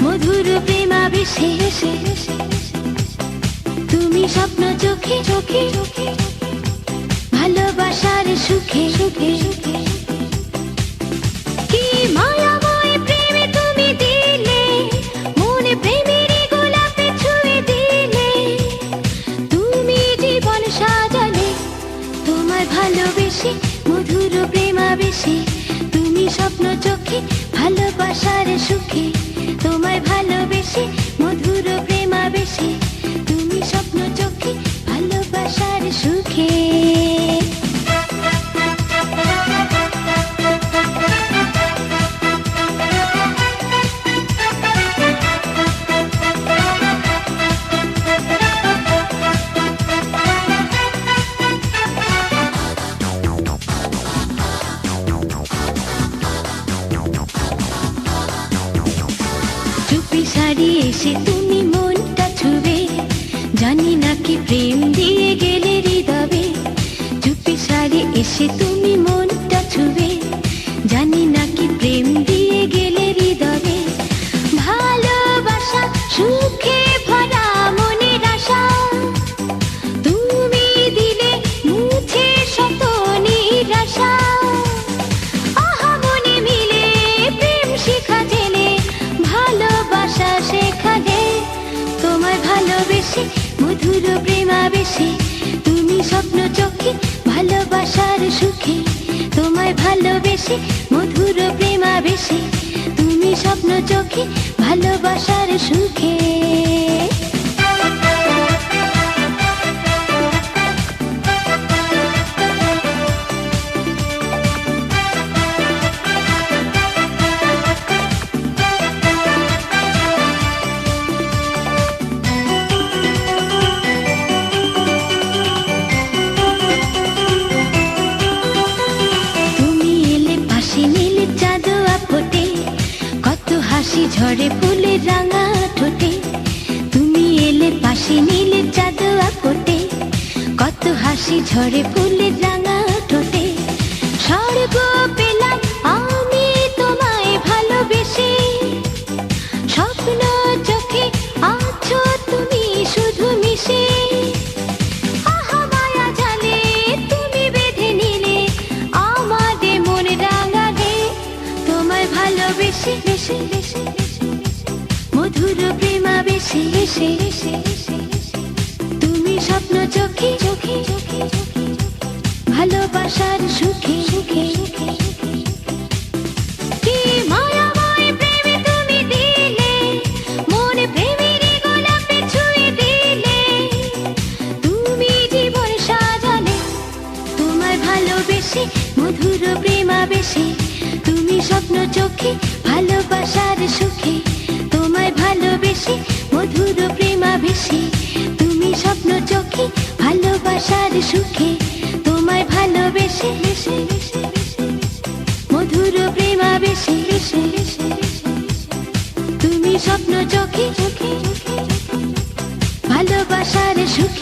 মধুর প্রেমাবেশে তুমি স্বপ্ন চোখে চোখে ভালোবাসার সুখে সুখে কি মায়াময় প্রেমে তুমি দিলে মনে প্রেমের গোলাপে ছুঁয়ে দিলে তুমি জীবন সাজালে তোমায় ভালোবেসে মধুর প্রেমাবেশে তুমি স্বপ্ন চোখে ভালোবাসার সুখে তোমায় ভালোবেসে মধুর প্রেমাবেশে তুমি স্বপ্ন চোখে ভালোবাসার সুখে চুপি সারি এসে তুমি মনটা ছুবে জানি না কি প্রেম দিয়ে গেলে হৃদয়ে চুপি সারি এসে তুমি মনটা ছুবে জানি না কি প্রেম দিয়ে গেলে হৃদয়ে ভালোবাসা সুখে ভরা মনের আশা তুমি দিলে মুছে শত নিরাশা আহা মনে মিলে প্রেম শিখা জেনে ভালোবাসা শেখালে তোমায় ভালোবেসে মধুর প্রেমাবেশে তুমি স্বপ্ন চোখে ভালোবাসার সুখে তোমায় ভালোবেসে মধুর প্রেমাবেশে তুমি স্বপ্ন চোখে ভালোবাসার সুখে হাসি ঝরে ফুলের রাঙা ঠোঁটে তুমি এলে পাশে নীলের চাঁদোয়া কোটে কত হাসি ঝরে ফুলের রাঙা ঠোঁটে স্বর্গ পেলাম আমি তোমায় ভালোবেসে স্বপ্ন চোখে আছো তুমি শুধু মিশে আহা মায়া জালে তুমি বেঁধে নিলে আমাদের মন রাঙালে তোমায় ভালোবেসে মধুর প্রেমাবেশে তুমি স্বপ্ন চোখে চোখে ভালোবাসার সুখে সুখে কি মায়াময় প্রেমে তুমি দিলে মনে প্রেমের গোলাপে ছুঁয়ে দিলে তুমি জীবন সাজালে তোমায় ভালোবেসে মধুর প্রেমাবেশে তুমি স্বপ্ন চোখে ভালোবাসার সুখে তোমায় ভালোবেসে মধুর প্রেমাবেশে তুমি স্বপ্ন চোখে ভালোবাসার সুখে তোমায় ভালোবেসে মধুর প্রেমাবেশে তুমি স্বপ্ন চোখে ভালোবাসার সুখে